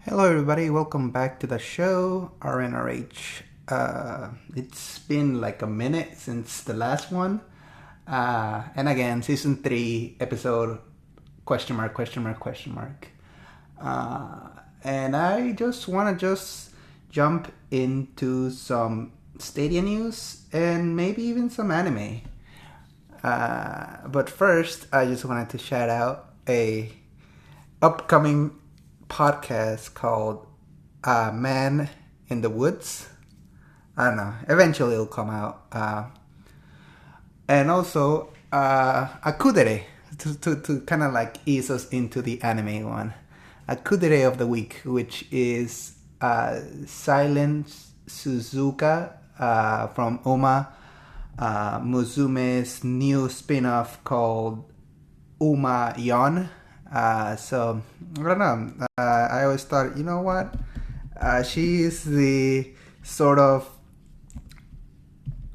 Hello, everybody. Welcome back to the show, RnRh. It's been like a minute since the last one. And again, season 3, episode question mark, question mark, question mark. And I just want to jump into some Stadia news and maybe even some anime. But first, I just wanted to shout out a upcoming podcast called Man in the Woods. I don't know. Eventually it'll come out. And also Akudere to kind of like ease us into the anime one. Akudere of the week, which is Silent Suzuka from Uma Musume's new spin-off called Uma Yon. So I don't know. I always thought, you know what? She is the sort of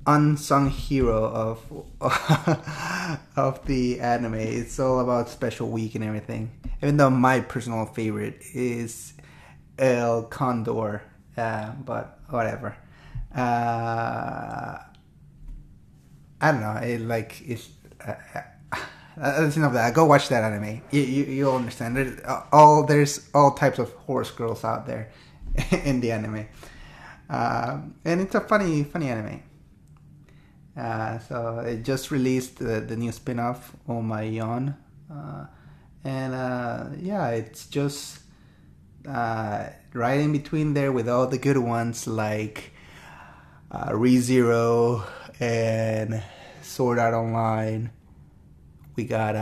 unsung hero of the anime. It's all about Special Week and everything. Even though my personal favorite is El Condor, but whatever. I don't know. That's enough of that. Go watch that anime. You'll understand. There's all types of horse girls out there in the anime, and it's a funny anime. So it just released the new spin-off, Oh My Yon, and yeah, it's just right in between there with all the good ones like ReZero and Sword Art Online. We got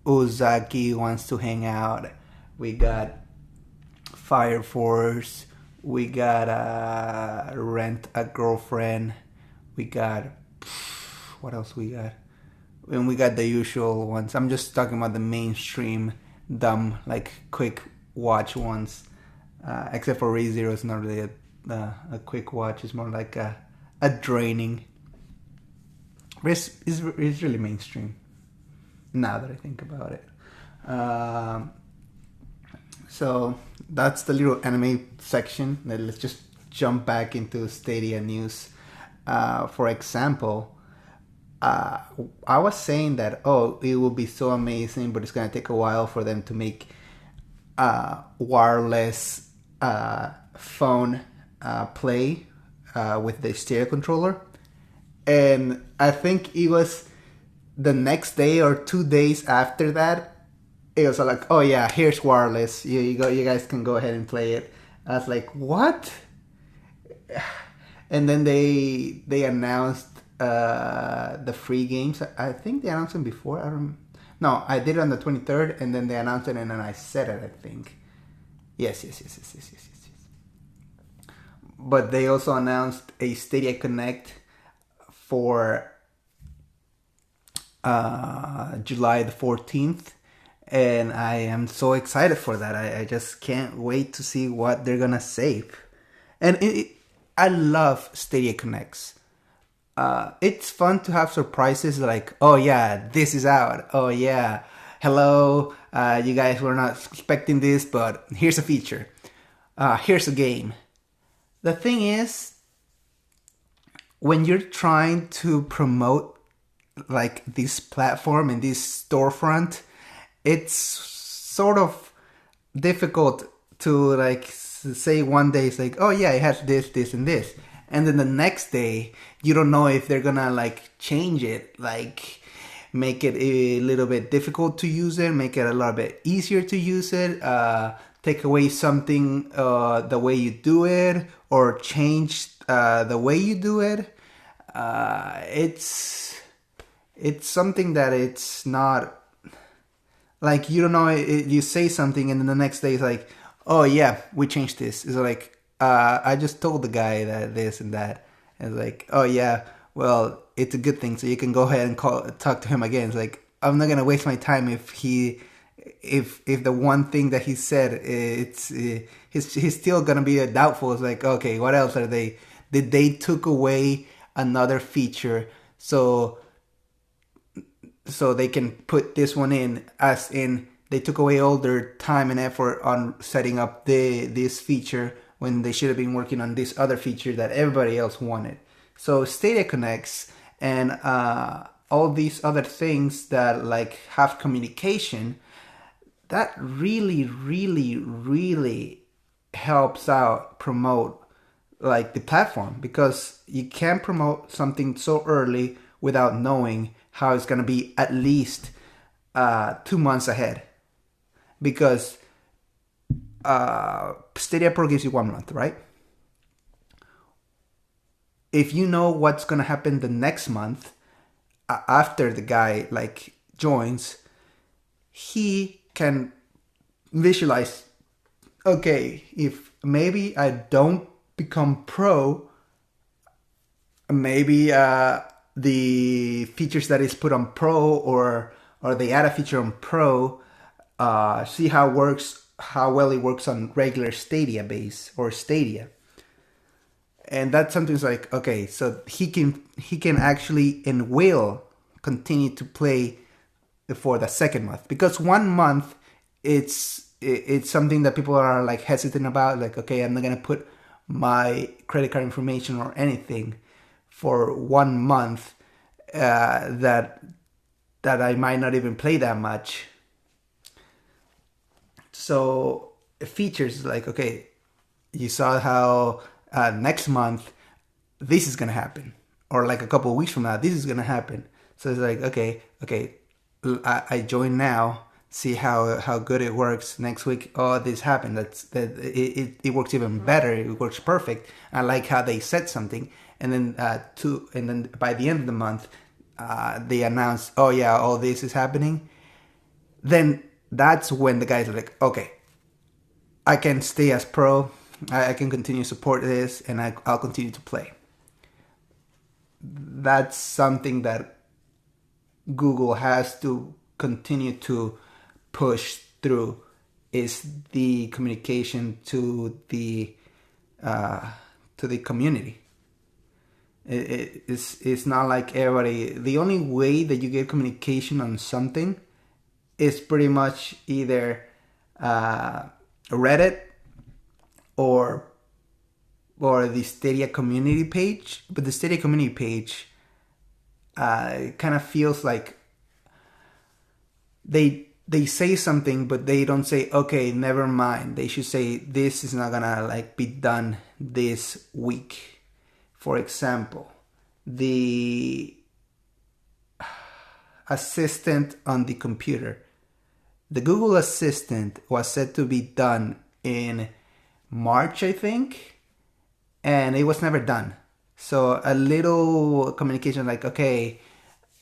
Ozaki Wants to Hang Out. We got Fire Force. We got Rent a Girlfriend. We got what else we got? And we got the usual ones. I'm just talking about the mainstream, dumb, like quick watch ones. Except for ReZero, it's not really a quick watch. It's more like a draining. It's really mainstream now that I think about it. So that's the little anime section. Let's just jump back into Stadia news. For example, I was saying that it will be so amazing, but it's gonna take a while for them to make wireless phone play with the stereo controller. And I think it was the next day or 2 days after that, it was like, oh yeah, here's wireless. You guys can go ahead and play it. I was like, what? And then they announced the free games. I think they announced them before. No, I did it on the 23rd, and then they announced it, and then I said it, I think. Yes. But they also announced a Stadia Connect for July the 14th, and I am so excited for that. I just can't wait to see what they're gonna save. And I love Stadia Connects. It's fun to have surprises like, oh yeah, this is out. Oh yeah, hello, you guys were not expecting this, but here's a feature. Here's a game. The thing is, when you're trying to promote like this platform and this storefront, it's sort of difficult to like say one day it's like, oh yeah, it has this and this, and then the next day you don't know if they're gonna like change it, like make it a little bit difficult to use it, make it a little bit easier to use it, take away something the way you do it, or change the way you do it. It's something that it's not like, you don't know, you say something and then the next day it's like, oh yeah, we changed this. It's like, I just told the guy that this and that, and it's like, oh yeah, well, it's a good thing, so you can go ahead and talk to him again. It's like, I'm not gonna waste my time if the one thing that he said, he's still gonna be doubtful. It's like, okay, what else are they? Did they took away another feature so they can put this one in, as in they took away all their time and effort on setting up this feature when they should have been working on this other feature that everybody else wanted. So Stadia connects and all these other things that like have communication, that really, really, really helps out promote like the platform, because you can't promote something so early without knowing how it's going to be at least 2 months ahead, because Stadia Pro gives you 1 month, right? If you know what's going to happen the next month after the guy like joins, he can visualize, okay, if maybe I don't become pro, maybe the features that is put on pro, or they add a feature on pro, see how well it works on regular Stadia base or Stadia. And that's something like, okay, so he can actually and will continue to play for the second month, because 1 month it's something that people are like hesitant about, like, okay, I'm not gonna put my credit card information or anything for 1 month that I might not even play that much. So features like, okay, you saw how next month this is gonna happen, or like a couple of weeks from now this is gonna happen. So it's like, okay, I join now, see how good it works. Next week, oh, this happened. It works even better. It works perfect. I like how they said something, and then by the end of the month, they announce, oh yeah, all this is happening. Then that's when the guys are like, okay, I can stay as pro. I can continue to support this, and I'll continue to play. That's something that Google has to continue to push through, is the communication to the community. It's not like everybody. The only way that you get communication on something is pretty much either Reddit or the Stadia community page. But the Stadia community page kind of feels like they say something, but they don't say, okay, never mind. They should say, this is not gonna like be done this week. For example, the assistant on the computer. The Google Assistant was said to be done in March, I think, and it was never done. So a little communication like, okay,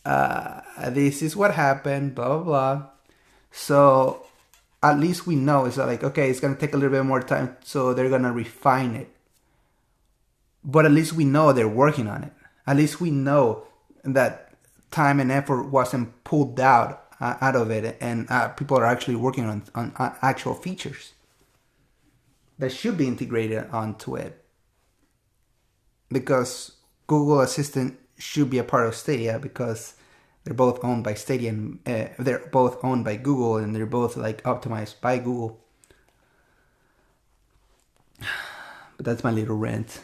this is what happened, blah, blah, blah. So at least we know. It's like, okay, it's going to take a little bit more time, so they're going to refine it. But at least we know they're working on it. At least we know that time and effort wasn't pulled out of it, and people are actually working on actual features that should be integrated onto it. Because Google Assistant should be a part of Stadia, because they're both owned by Stadia, and they're both owned by Google, and they're both like optimized by Google. But that's my little rant.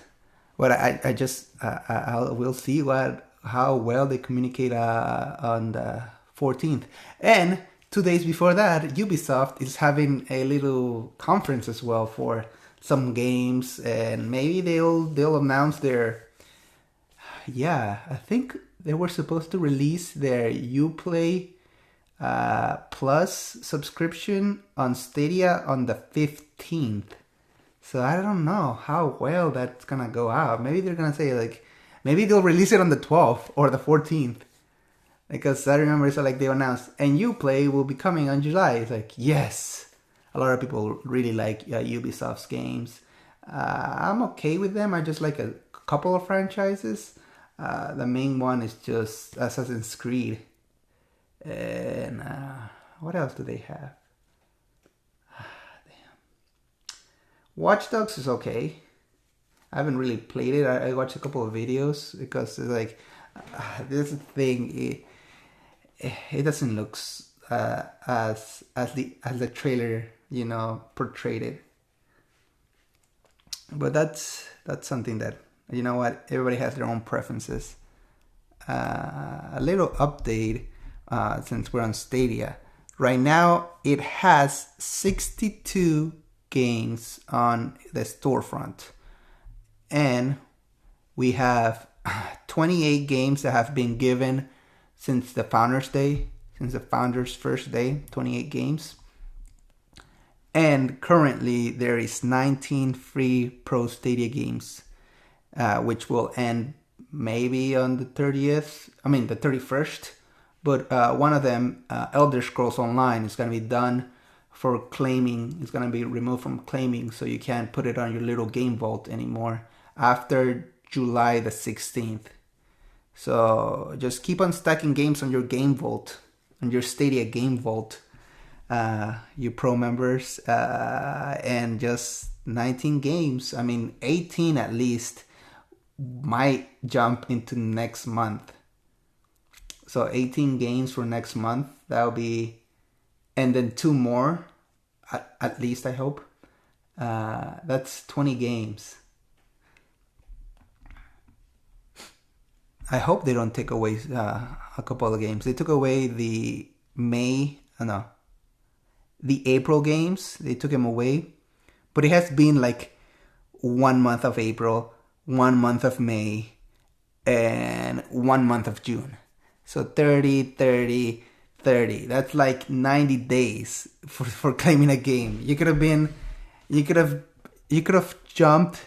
But I just we'll see how well they communicate on the 14th. And 2 days before that, Ubisoft is having a little conference as well for some games, and maybe they'll announce their, I think they were supposed to release their Uplay Plus subscription on Stadia on the 15th. So I don't know how well that's gonna go out. Maybe they're gonna say like, maybe they'll release it on the 12th or the 14th. Because I remember it's like they announced, and Uplay will be coming on July. It's like, yes. A lot of people really like Ubisoft's games. I'm okay with them. I just like a couple of franchises. The main one is just Assassin's Creed. And what else do they have? Watch Dogs is okay. I haven't really played it. I watched a couple of videos because it's like, this thing, it doesn't look as the trailer, portrayed it. But that's something that, you know what, everybody has their own preferences. A little update, since we're on Stadia. Right now, it has 62 games on the storefront, and we have 28 games that have been given since the Founders Day, since the Founders' first day. 28 games. And currently, there is 19 free Pro Stadia games, which will end maybe on the 31st. But one of them, Elder Scrolls Online, is going to be done for claiming. It's going to be removed from claiming, so you can't put it on your little game vault anymore after July the 16th. So just keep on stacking games on your game vault, on your Stadia game vault, you Pro members, and just 19 games. 18 at least might jump into next month. So 18 games for next month. That'll be, and then 2 more, at least, I hope. That's 20 games. I hope they don't take away a couple of games. They took away the April games. They took them away. But it has been like 1 month of April, 1 month of May, and 1 month of June. So 30, 30, 30. That's like 90 days for claiming a game. You could have jumped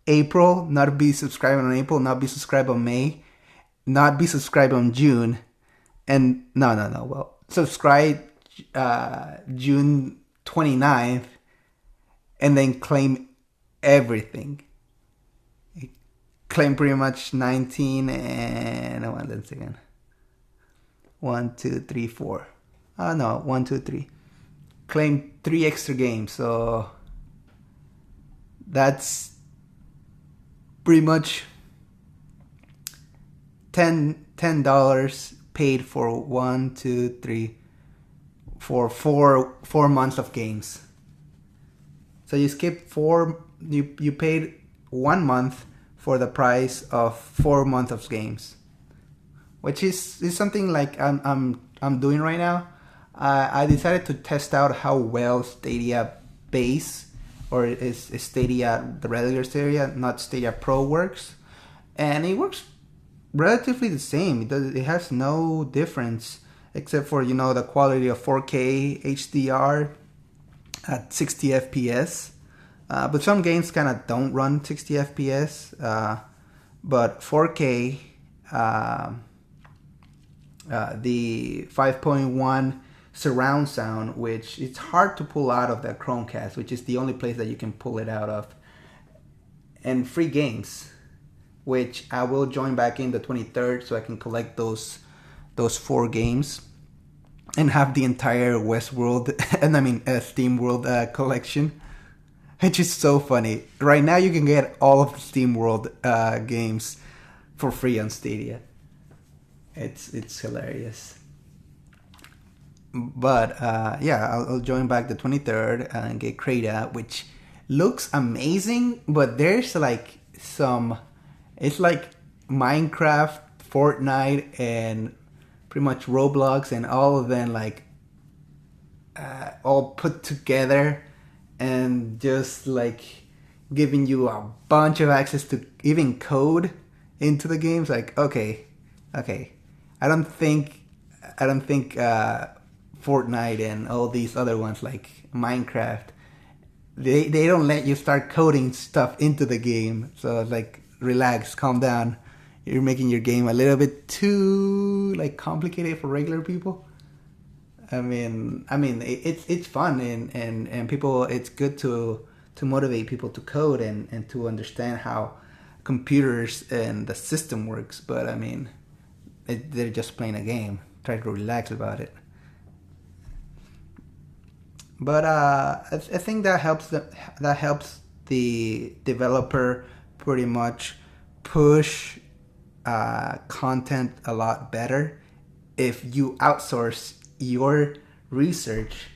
April, not be subscribed on April, not be subscribed on May, not be subscribed on June, and no. Well, subscribe June 29th, and then claim everything. Claim pretty much 19 and 1, 2, 3, 4. 1, 2, 3. Claim 3 extra games. So that's pretty much $10 paid for 1, 2, 3, for 4 months of games. So you skipped 4. You paid 1 month for the price of 4 months of games, which is something like I'm doing right now. I decided to test out how well Stadia Base, or is Stadia, the regular Stadia, not Stadia Pro, works, and it works relatively the same. It has no difference except for the quality of 4K HDR at 60 FPS. But some games kind of don't run 60 FPS. But 4K, the 5.1 surround sound, which it's hard to pull out of the Chromecast, which is the only place that you can pull it out of, and free games, which I will join back in the 23rd so I can collect those 4 games and have the entire Westworld and Steam World collection, which is so funny. Right now you can get all of the Steam World games for free on Stadia. It's hilarious. But I'll join back the 23rd and get Crata, which looks amazing, but there's like it's like Minecraft, Fortnite, and pretty much Roblox, and all of them like all put together, and just like giving you a bunch of access to even code into the games. Like, okay, I don't think Fortnite and all these other ones like Minecraft, they don't let you start coding stuff into the game. So like, relax, calm down. You're making your game a little bit too like complicated for regular people. It's fun and people. It's good to motivate people to code and to understand how computers and the system works. But they're just playing a game. Try to relax about it. But I think that helps the developer pretty much push content a lot better if you outsource your research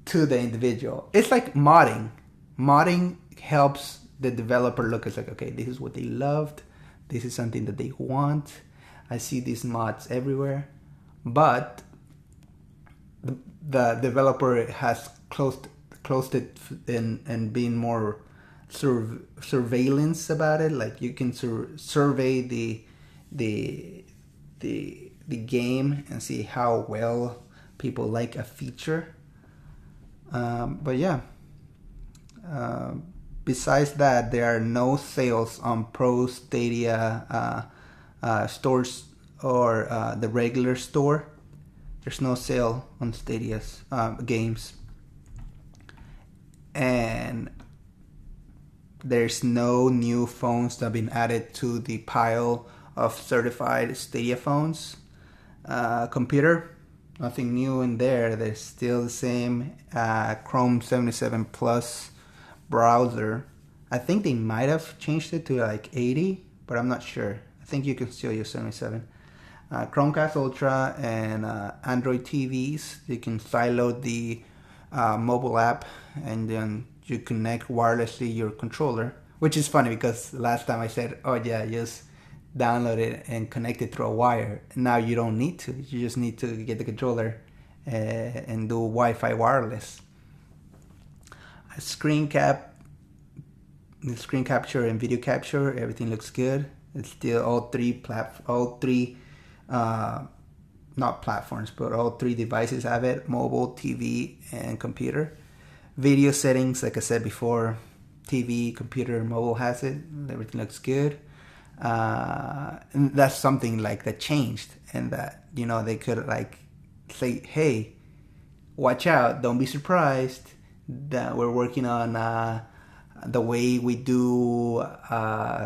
to the individual. It's like modding. Modding helps the developer look. It's like, okay, this is what they loved. This is something that they want. I see these mods everywhere. But the developer has closed it and being more surveillance about it. Like you can survey the game and see how well people like a feature. But yeah, besides that, there are no sales on Pro Stadia stores or the regular store. There's no sale on Stadia's games. And there's no new phones that have been added to the pile of certified Stadia phones. Computer, nothing new in there. There's still the same Chrome 77 Plus browser. I think they might have changed it to like 80, but I'm not sure. I think you can still use 77. Chromecast Ultra and Android TVs. You can sideload the mobile app and then you connect wirelessly your controller, which is funny because last time I said, oh yeah, just download it and connect it through a wire. Now you don't need to. You just need to get the controller and do Wi-Fi wireless. Screen capture and video capture, everything looks good. It's still all three not platforms, but all three devices have it: mobile, TV, and computer. Video settings, like I said before, TV, computer, mobile has it. Everything looks good. And that's something like that changed, and that, you know, they could like say, hey, watch out, don't be surprised that we're working on the way we do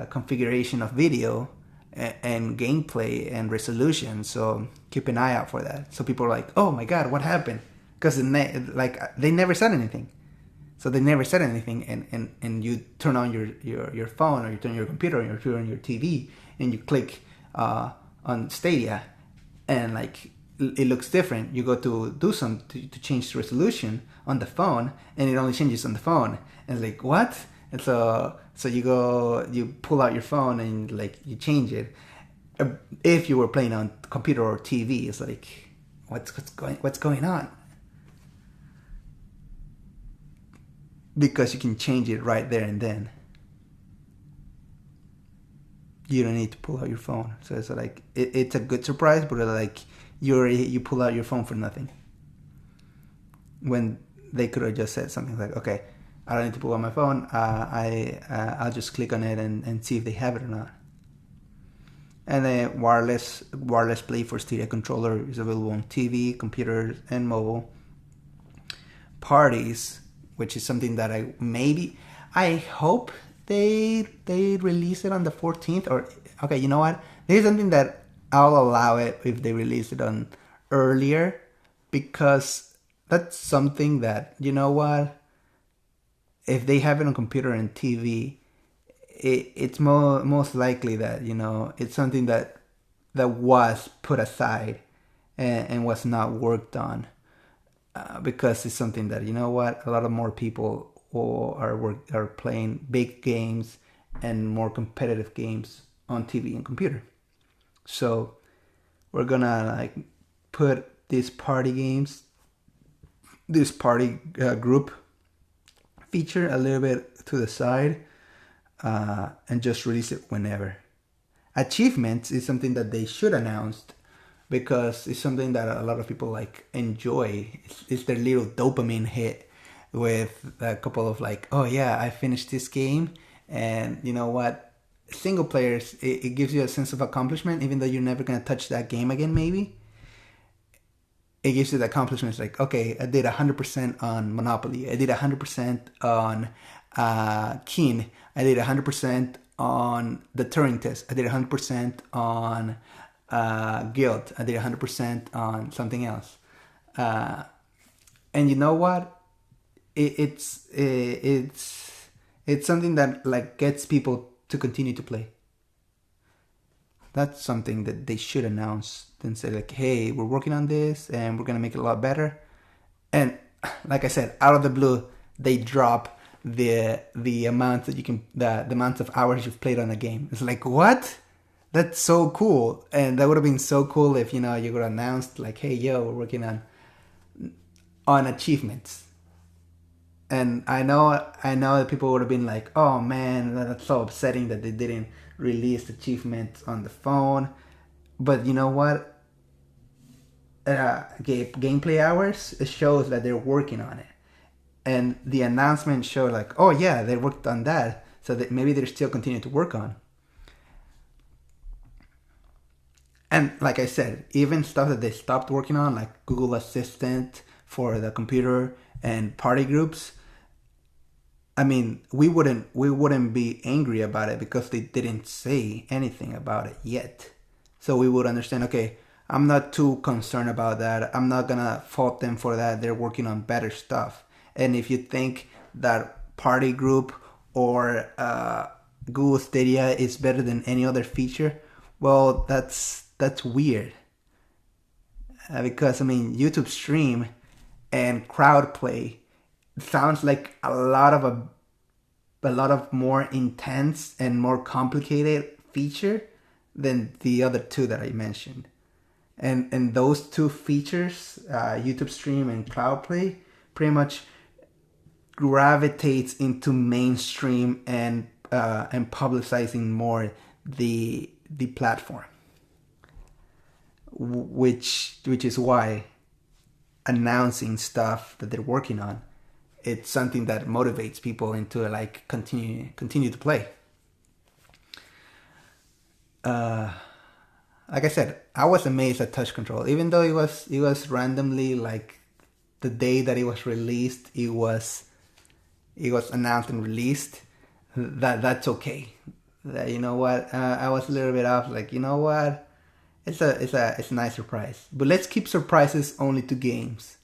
configuration of video and gameplay and resolution, so keep an eye out for that. So people are like, oh my god, what happened? Because they never said anything. So they never said anything, and you turn on your phone, or you turn your computer, or you turn on your TV, and you click on Stadia, and like it looks different. You go to do some to change the resolution on the phone, and it only changes on the phone. And it's like, what? And so you pull out your phone and like you change it. If you were playing on computer or TV, it's like, what's going on? Because you can change it right there and then. You don't need to pull out your phone. So it's like it's a good surprise, but like you pull out your phone for nothing. When they could have just said something like, okay, I don't need to pull out my phone. I'll just click on it and see if they have it or not. And then wireless play for Stadia controller is available on TV, computers, and mobile. Parties, which is something that I hope they release it on the 14th, or okay, you know what? This is something that I'll allow it if they release it on earlier, because that's something that, you know what? If they have it on computer and TV, it's most likely that, you know, it's something that was put aside and was not worked on, because it's something that, you know what, a lot of more people are playing big games and more competitive games on TV and computer. So we're gonna like put these party games, this party group feature a little bit to the side, and just release it whenever. Achievements is something that they should announce, because it's something that a lot of people like enjoy. It's their little dopamine hit with a couple of like, oh yeah, I finished this game. And you know what, single players, it gives you a sense of accomplishment, even though you're never going to touch that game again. Maybe it gives you the accomplishment. It's like, okay, I did 100% on Monopoly, I did 100% on Keen, I did 100% on the Turing test, I did 100% on Guild, I did 100% on something else. And you know what, it's something that like gets people to continue to play. That's something that they should announce and say like, hey, we're working on this and we're gonna make it a lot better. And like I said, out of the blue, they drop the amount that you can the amount of hours you've played on a game. It's like, what? That's so cool. And that would have been so cool if you would have announced like, hey, yo, we're working on achievements. And I know that people would have been like, oh man, that's so upsetting that they didn't release achievements on the phone. But you know what? Gameplay hours, it shows that they're working on it, and the announcement showed like, oh yeah, they worked on that, so that maybe they're still continuing to work on. And like I said, even stuff that they stopped working on, like Google Assistant for the computer and party groups, I mean, we wouldn't be angry about it because they didn't say anything about it yet. So we would understand, okay, I'm not too concerned about that. I'm not gonna fault them for that. They're working on better stuff. And if you think that party group or Google Stadia is better than any other feature, well, that's weird. Because I mean, YouTube Stream and Crowd Play sounds like a lot of more intense and more complicated feature than the other two that I mentioned. And those two features, YouTube Stream and Cloud Play, pretty much gravitates into mainstream and publicizing more the platform, which is why announcing stuff that they're working on, it's something that motivates people into like continue to play. Like I said, I was amazed at touch control, even though it was randomly like the day that it was released, it was announced and released. That's okay. That, you know what, I was a little bit off. Like, you know what, it's a nice surprise. But let's keep surprises only to games.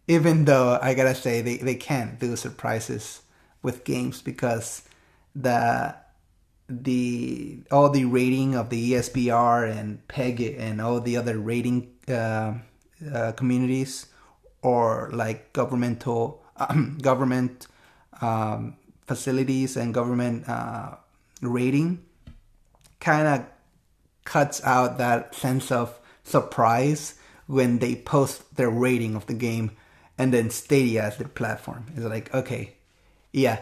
Even though I gotta say they can't do surprises with games because the all the rating of the ESBR and PEG and all the other rating communities, or like government facilities and government rating, kind of cuts out that sense of surprise when they post their rating of the game and then Stadia as their platform. It's like, okay, yeah,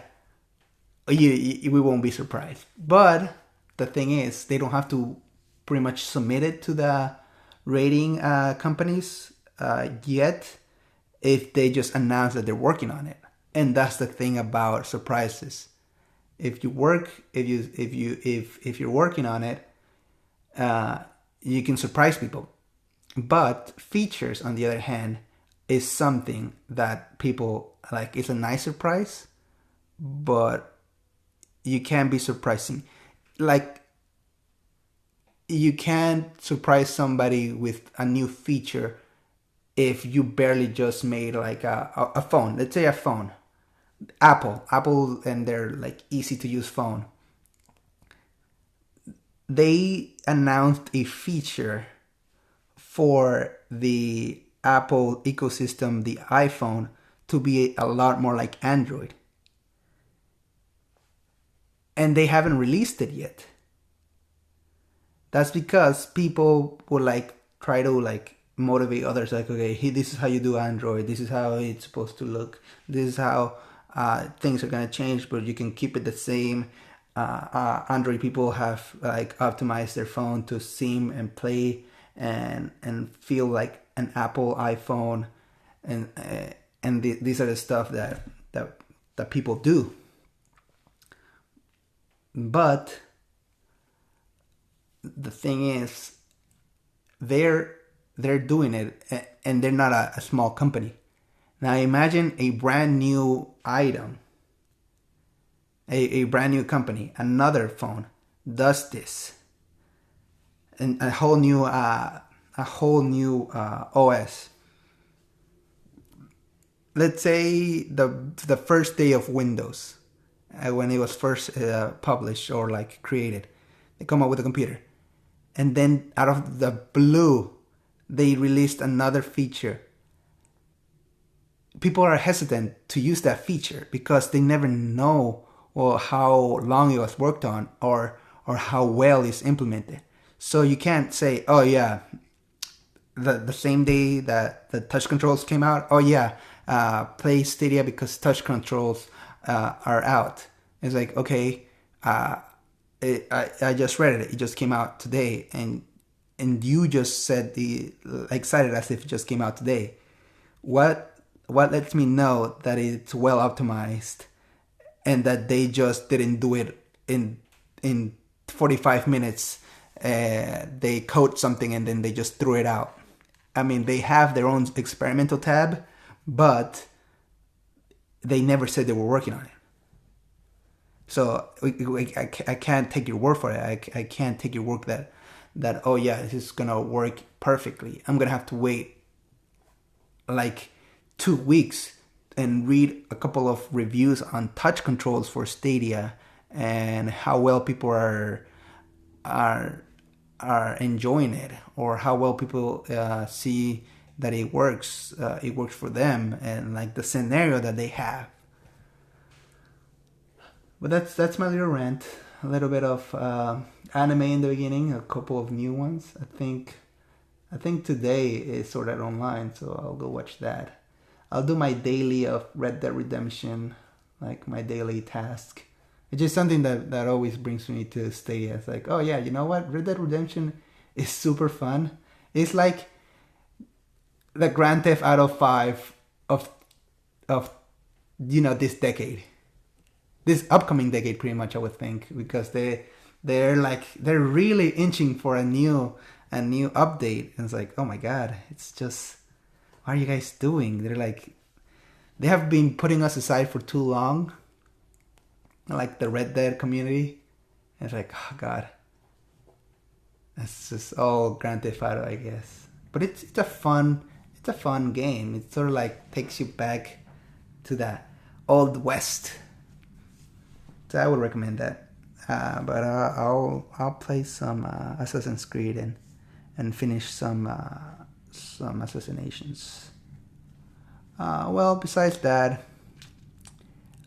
we won't be surprised. But the thing is, they don't have to pretty much submit it to the rating companies yet, if they just announce that they're working on it. And that's the thing about surprises. If you're working on it, you can surprise people. But features, on the other hand, is something that people like. It's a nice surprise, but you can't be surprising. Like, you can't surprise somebody with a new feature if you barely just made like a phone. Let's say a phone. Apple and their like easy to use phone. They announced a feature for the Apple ecosystem, the iPhone, to be a lot more like Android. And they haven't released it yet. That's because people would like try to like motivate others, like, okay, this is how you do Android, this is how it's supposed to look, this is how things are gonna change, but you can keep it the same. Android people have like optimized their phone to seem and play and feel like an Apple iPhone, and these are the stuff that people do. But the thing is, they're doing it, and they're not a small company. Now imagine a brand new item, a brand new company, another phone does this, and a whole new OS. Let's say the first day of Windows, when it was first published or like created, they come up with a computer, and then out of the blue, they released another feature people are hesitant to use that feature because they never know, well, how long it was worked on, or how well it's implemented. So you can't say, oh yeah, the same day that the touch controls came out, oh yeah, play Stadia because touch controls are out. It's like, okay, I just read it. It just came out today, and you just said the excited as if it just came out today. What lets me know that it's well optimized and that they just didn't do it in 45 minutes? They code something and then they just threw it out. I mean, they have their own experimental tab, but they never said they were working on it. So I can't take your word for it. I can't take your word that oh yeah, this is gonna work perfectly. I'm gonna have to wait like 2 weeks and read a couple of reviews on touch controls for Stadia and how well people are enjoying it, or how well people see that it works for them, and like the scenario that they have. But that's my little rant. A little bit of anime in the beginning, a couple of new ones. I think today is Sword Art Online, so I'll go watch that. I'll do my daily of Red Dead Redemption, like my daily task. It's just something that always brings me to Stadia. It's like, oh yeah, you know what? Red Dead Redemption is super fun. It's like the Grand Theft Auto 5 of this decade. This upcoming decade, pretty much, I would think, because they're really inching for a new update. And it's like, oh my god, it's just, what are you guys doing? They have been putting us aside for too long, like the Red Dead community. And it's like, oh god, that's just all Grand Theft Auto, I guess. But it's a fun game. It sort of like takes you back to that old west. So I would recommend that. But I'll play some Assassin's Creed and finish some assassinations. Well, besides that,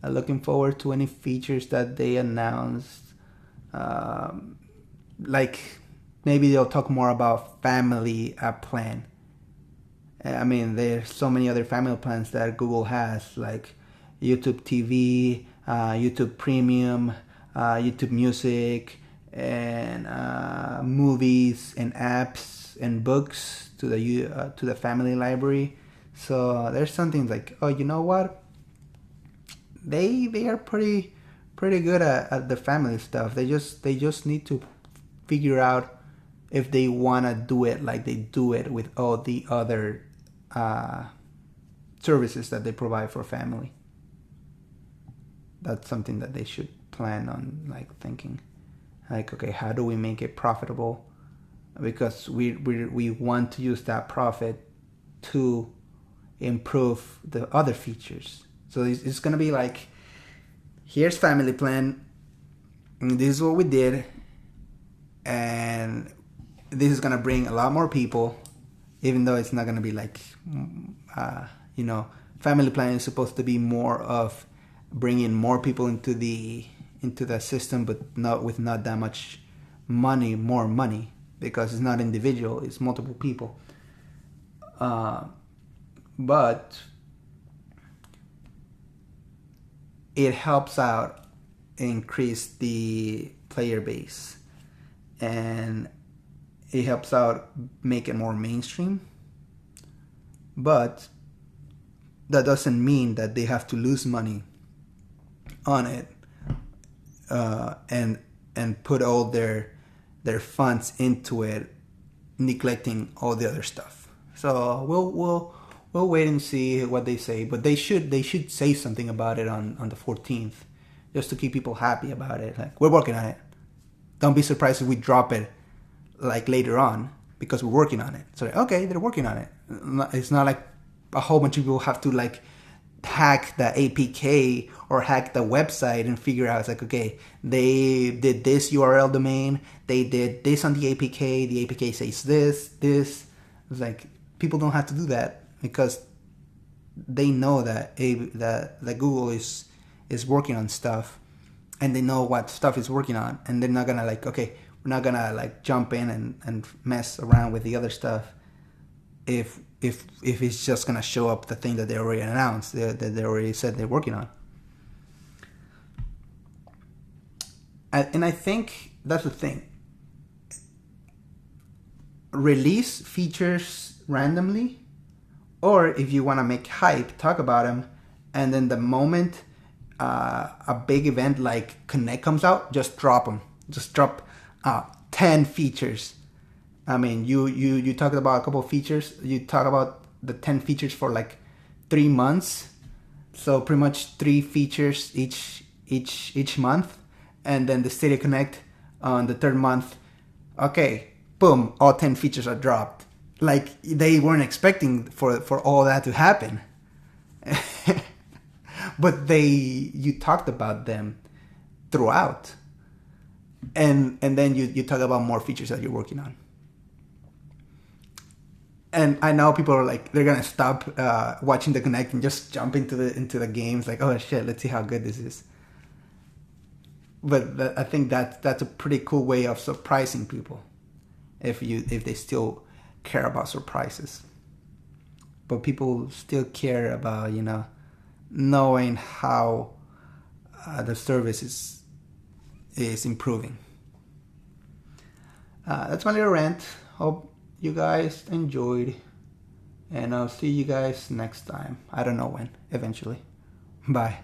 looking forward to any features that they announced. Like maybe they'll talk more about family plan. I mean, there's so many other family plans that Google has, like YouTube TV, YouTube Premium, YouTube Music, and movies and apps and books to the family library. So there's something like, oh, you know what? They are pretty good at the family stuff. They just need to figure out if they wanna do it like they do it with all the other services that they provide for family. That's something that they should plan on, like thinking, like, okay, how do we make it profitable? Because we want to use that profit to improve the other features. So it's gonna be like, here's family plan, and this is what we did, and this is gonna bring a lot more people, even though it's not gonna be like, family plan is supposed to be more of bringing more people into the system, but not that much more money, because it's not individual, it's multiple people. But it helps out increase the player base, and it helps out make it more mainstream. But that doesn't mean that they have to lose money on it, and put all their funds into it, neglecting all the other stuff. So we'll wait and see what they say. But they should say something about it on the 14th, just to keep people happy about it. Like, we're working on it. Don't be surprised if we drop it like later on, because we're working on it. So okay, they're working on it. It's not like a whole bunch of people have to like hack the APK or hack the website and figure out, it's like, okay, they did this URL domain, they did this on the APK says this. It's like, people don't have to do that, because they know that Google is working on stuff, and they know what stuff is working on, and they're not gonna like, okay, we're not gonna like jump in and mess around with the other stuff if it's just gonna show up the thing that they already announced, that they already said they're working on. And I think that's the thing. Release features randomly, or if you want to make hype, talk about them, and then the moment a big event like Connect comes out, just drop them. Just drop 10 features. I mean, you talked about a couple of features. You talk about the 10 features for like 3 months. So pretty much 3 features each month. And then the Stadia Connect on the 3rd month, okay, boom, all 10 features are dropped. Like, they weren't expecting for all that to happen. But you talked about them throughout. And then you talk about more features that you're working on. And I know people are like, they're gonna stop watching the Connect and just jump into the games, like, oh shit, let's see how good this is. But I think that's a pretty cool way of surprising people, if they still care about surprises. But people still care about, knowing how the service is improving. That's my little rant. Hope you guys enjoyed, and I'll see you guys next time. I don't know when. Eventually. Bye.